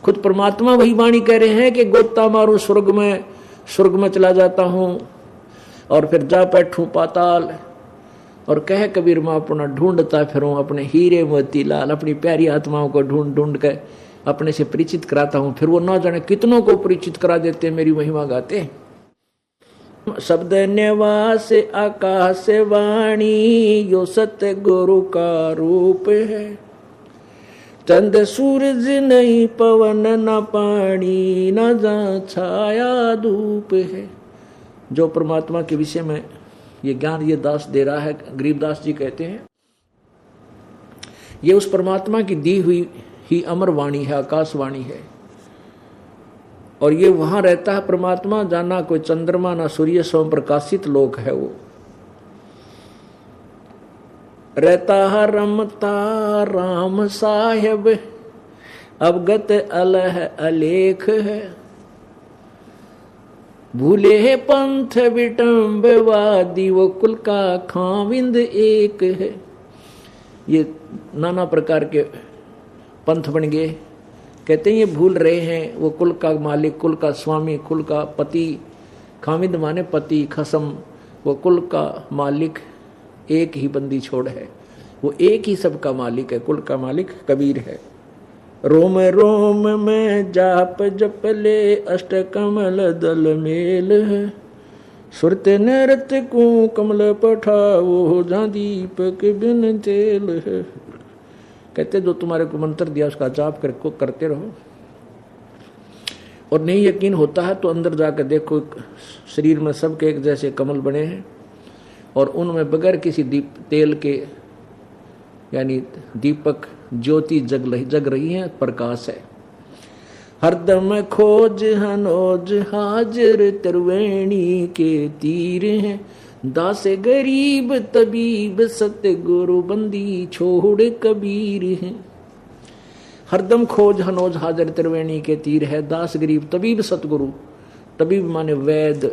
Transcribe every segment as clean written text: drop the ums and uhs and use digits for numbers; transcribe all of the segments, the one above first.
खुद परमात्मा वही वाणी कह रहे हैं कि गोता मारू स्वर्ग में चला जाता हूं और फिर जा बैठूं पाताल। और कह कबीर मैं अपना ढूंढता फिरूं अपने हीरे मोती लाल, अपनी प्यारी आत्माओं को ढूंढ ढूंढ के अपने से परिचित कराता हूं। फिर वो ना जाने कितनों को परिचित करा देते, मेरी महिमा गाते। शब्द निवास आकाश वाणी, यो सत्य गुरु का रूप है। चंद सूरज नहीं पवन न पानी, न जा छाया धूप है। जो परमात्मा के विषय में ये ज्ञान ये दास दे रहा है, गरीबदास जी कहते हैं ये उस परमात्मा की दी हुई ही अमर वाणी है, आकाशवाणी है। और ये वहां रहता है परमात्मा, जाना कोई चंद्रमा ना सूर्य स्वयं प्रकाशित लोक है। वो रहता है रमता राम साहेब, अवगत अलह अलेख है। भूले है पंथ विटम्बवादी, वो कुल का खाविंद एक है। ये नाना प्रकार के पंथ बन गए। कहते हैं ये भूल रहे हैं वो कुल का मालिक, कुल का स्वामी, कुल का पति। खाविंद माने पति, खसम, वो कुल का मालिक एक ही बंदी छोड़ है। वो एक ही सबका मालिक है, कुल का मालिक कबीर है। रोम रोम में जाप जप ले, अष्ट कमल दल मेल है। सुरत नृत्य को कमल पठाओ, जहाँ दीपक बिन तेल है। कहते जो तुम्हारे को मंत्र दिया उसका जाप करते रहो। और नहीं यकीन होता है तो अंदर जाकर देखो, शरीर में सबके एक जैसे कमल बने हैं और उनमें बगैर किसी तेल के यानी दीपक ज्योति जग रही है, प्रकाश है। हरदम खोज हनोज हाजिर, त्रिवेणी के तीर हैं। दास गरीब तबीब सत्य गुरु, बंदी छोड़ कबीर हैं। हरदम खोज हनोज हाजिर, त्रिवेणी के तीर है। दास गरीब तबीब सतगुरु, तबीब माने वैद,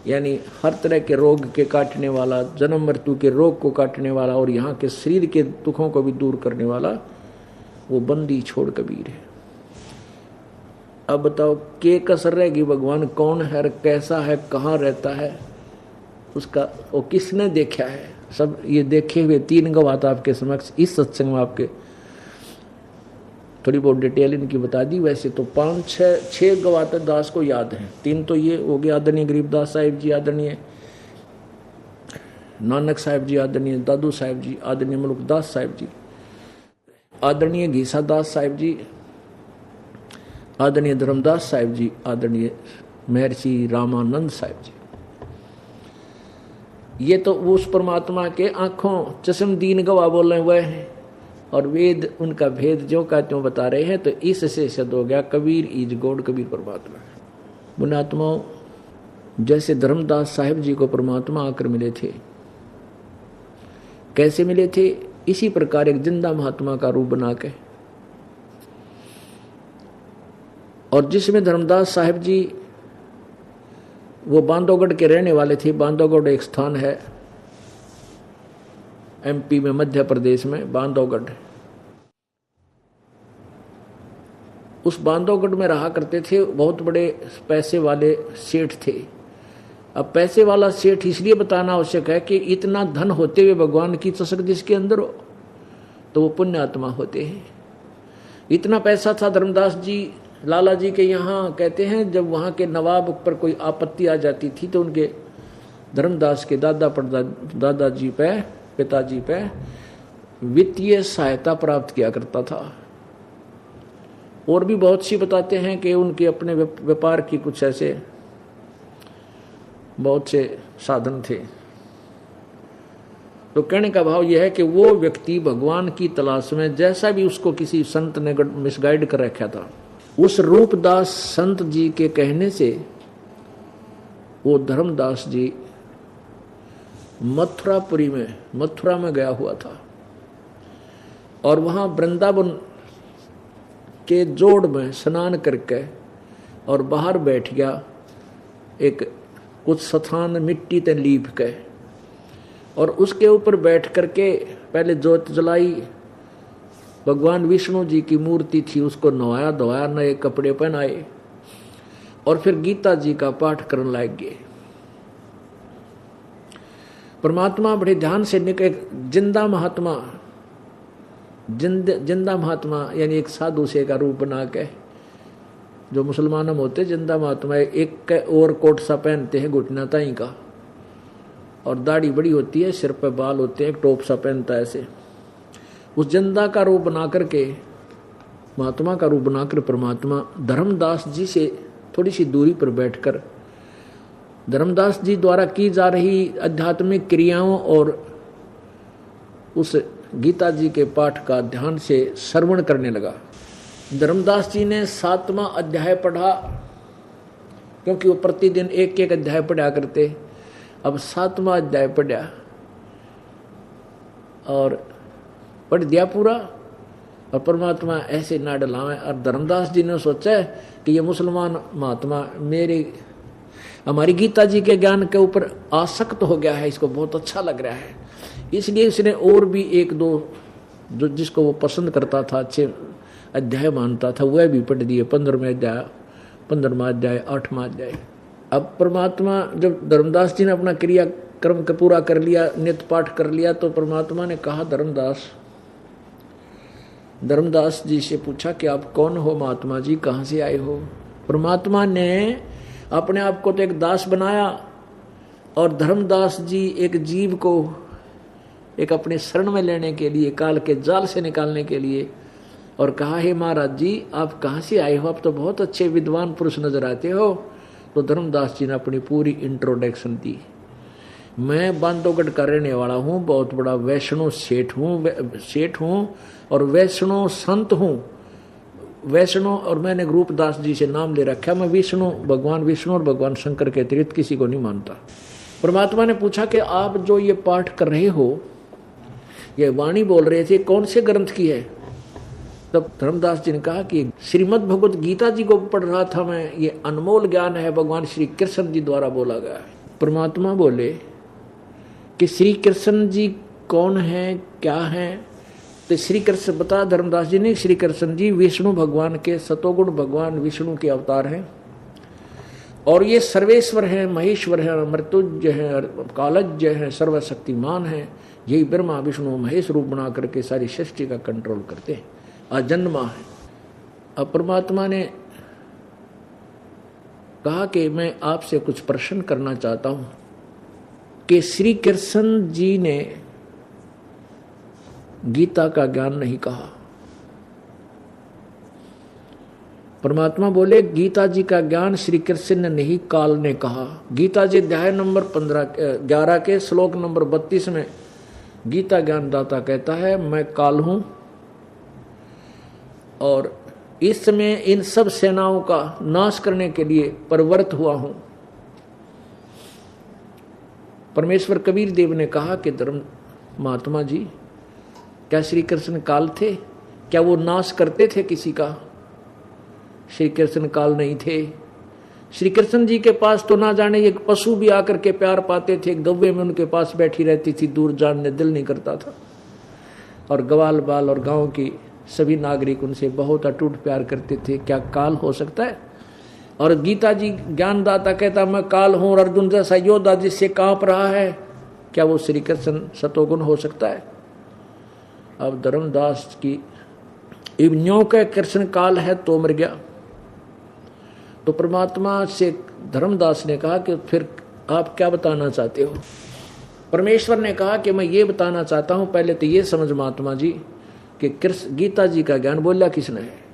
यानी हर तरह के रोग के काटने वाला, जन्म मृत्यु के रोग को काटने वाला और यहाँ के शरीर के दुखों को भी दूर करने वाला, वो बंदी छोड़ कबीर है। अब बताओ के कसर रहेगी, भगवान कौन है, कैसा है, कहाँ रहता है, उसका वो किसने देखा है। सब ये देखे हुए 3 गवाह आपके समक्ष इस सत्संग में आपके थोड़ी बहुत डिटेल इनकी बता दी। वैसे तो 5-6 गवाह दास को याद हैं। 3 तो ये हो गया, आदरणीय गरीबदास साहिब जी, आदरणीय नानक साहिब जी, आदरणीय दादू साहिब जी, आदरणीय मलुकदास साहिब जी, आदरणीय घीसा दास साहिब जी, आदरणीय धर्मदास साहिब जी, आदरणीय महर्षि रामानंद साहिब जी। ये तो उस परमात्मा के आंखों चश्मदीन गवाह बोले हुए हैं और वेद उनका भेद जो का त्यों बता रहे हैं। तो इससे सिद्ध हो गया कबीर इज गॉड, कबीर परमात्मा है। पुण्यात्माओं, जैसे धर्मदास साहिब जी को परमात्मा आकर मिले थे, कैसे मिले थे? इसी प्रकार एक जिंदा महात्मा का रूप बना के, और जिसमें धर्मदास साहिब जी वो बांधवगढ़ के रहने वाले थे। बांधवगढ़ एक स्थान है एमपी में, मध्य प्रदेश में बांधवगढ़। उस बांधवगढ़ में रहा करते थे बहुत बड़े पैसे वाले सेठ थे। अब पैसे वाला सेठ इसलिए बताना आवश्यक है कि इतना धन होते हुए भगवान की तसक जिसके अंदर हो तो वो पुण्य आत्मा होते हैं। इतना पैसा था धर्मदास जी लाला जी के यहाँ। कहते हैं जब वहाँ के नवाब पर कोई आपत्ति आ जाती थी तो उनके धर्मदास के दादाजी पे, पिताजी पे वित्तीय सहायता प्राप्त किया करता था। और भी बहुत सी बताते हैं कि उनके अपने व्यापार की कुछ ऐसे बहुत से साधन थे। तो कहने का भाव यह है कि वो व्यक्ति भगवान की तलाश में, जैसा भी उसको किसी संत ने मिसगाइड कर रखा था, उस रूपदास संत जी के कहने से वो धर्मदास जी मथुरा में गया हुआ था और वहां वृंदावन के जोड़ में स्नान करके और बाहर बैठ गया। एक कुछ स्थान मिट्टी ते लीप के और उसके ऊपर बैठ करके पहले जोत जलाई भगवान विष्णु जी की मूर्ति थी, उसको नवाया धोया, नए कपड़े पहनाए और फिर गीता जी का पाठ करने लग गए। परमात्मा बड़े ध्यान से निकले। जिंदा महात्मा यानी एक साधु से का रूप बना के, जो मुसलमान में होते जिंदा महात्मा एक और कोट सा पहनते हैं घुटना ताई का, और दाढ़ी बड़ी होती है, सिर पर बाल होते हैं, एक टोप सा पहनता है ऐसे। उस जिंदा का रूप बना करके, महात्मा का रूप बनाकर परमात्मा धर्मदास जी से थोड़ी सी दूरी पर बैठकर धर्मदास जी द्वारा की जा रही आध्यात्मिक क्रियाओं और उस गीता जी के पाठ का ध्यान से श्रवण करने लगा। धर्मदास जी ने 7वां अध्याय पढ़ा, क्योंकि वो प्रतिदिन एक एक अध्याय पढ़ा करते। अब 7वां अध्याय पढ़ा और पढ़ दिया पूरा, और परमात्मा ऐसे ना डलावे। और धर्मदास जी ने सोचा कि ये मुसलमान महात्मा हमारी गीता जी के ज्ञान के ऊपर आसक्त हो गया है, इसको बहुत अच्छा लग रहा है। इसलिए उसने और भी एक दो जो जिसको वो पसंद करता था, अच्छे अध्याय मानता था, वह भी पढ़ दिए। 15वां अध्याय, 15वां अध्याय, 8वां अध्याय। अब परमात्मा जब धर्मदास जी ने अपना क्रिया कर्म का पूरा कर लिया, नित्य पाठ कर लिया, तो परमात्मा ने कहा धर्मदास जी से पूछा कि आप कौन हो महात्मा जी, कहाँ से आए हो। परमात्मा ने अपने आप को तो एक दास बनाया, और धर्मदास जी एक जीव को एक अपने शरण में लेने के लिए, काल के जाल से निकालने के लिए, और कहा हे महाराज जी आप कहाँ से आए हो, आप तो बहुत अच्छे विद्वान पुरुष नजर आते हो। तो धर्मदास जी ने अपनी पूरी इंट्रोडक्शन दी। मैं बांधवगढ़ का रहने वाला हूँ, बहुत बड़ा वैष्णव सेठ हूँ और वैष्णव संत हूँ। वैष्णव, और मैंने रूपदास जी से नाम ले रखा, मैं भगवान विष्णु और भगवान शंकर के अतिरिक्त किसी को नहीं मानता। परमात्मा ने पूछा कि आप जो ये पाठ कर रहे हो, ये वाणी बोल रहे थे, कौन से ग्रंथ की है। तब धर्मदास जी ने कहा कि श्रीमद् भगवत गीता जी को पढ़ रहा था मैं, ये अनमोल ज्ञान है, भगवान श्री कृष्ण जी द्वारा बोला गया है। परमात्मा बोले कि श्री कृष्ण जी कौन है, क्या है। तो श्री कृष्ण बता धर्मदास जी ने, श्री कृष्ण जी विष्णु भगवान के, सतोगुण भगवान विष्णु के अवतार हैं, और ये सर्वेश्वर है, महेश्वर है, मृत्युंजय है, कालज्ञ है, सर्वशक्तिमान है। यही ब्रह्मा विष्णु महेश रूप बना करके सारी सृष्टि का कंट्रोल करते हैं, अजन्मा है। अब परमात्मा ने कहा कि मैं आपसे कुछ प्रश्न करना चाहता हूं कि श्री कृष्ण जी ने गीता का ज्ञान नहीं कहा। परमात्मा बोले गीता जी का ज्ञान श्री कृष्ण ने नहीं, काल ने कहा। गीता जी अध्याय नंबर 11 के श्लोक नंबर 32 में गीता ज्ञानदाता कहता है, मैं काल हूं और इस समय इन सब सेनाओं का नाश करने के लिए प्रवृत्त हुआ हूं। परमेश्वर कबीर देव ने कहा कि धर्म महात्मा जी, क्या श्री कृष्ण काल थे? क्या वो नाश करते थे किसी का? श्री कृष्ण काल नहीं थे। श्री कृष्ण जी के पास तो ना जाने एक पशु भी आकर के प्यार पाते थे, गव्वे में उनके पास बैठी रहती थी, दूर जाने दिल नहीं करता था, और ग्वाल बाल और गांव की सभी नागरिक उनसे बहुत अटूट प्यार करते थे। क्या काल हो सकता है? और गीता जी ज्ञानदाता कहता मैं काल हूं, और अर्जुन जैसा योद्धा जिससे कांप रहा है, क्या वो श्री कृष्ण सतोगुण हो सकता है? अब धर्मदास की इवन्यों का कृष्ण काल है तो मर गया। तो परमात्मा से धर्मदास ने कहा कि फिर आप क्या बताना चाहते हो? परमेश्वर ने कहा कि मैं ये बताना चाहता हूं, पहले तो ये समझ महात्मा जी कि गीता जी का ज्ञान बोला किसने है?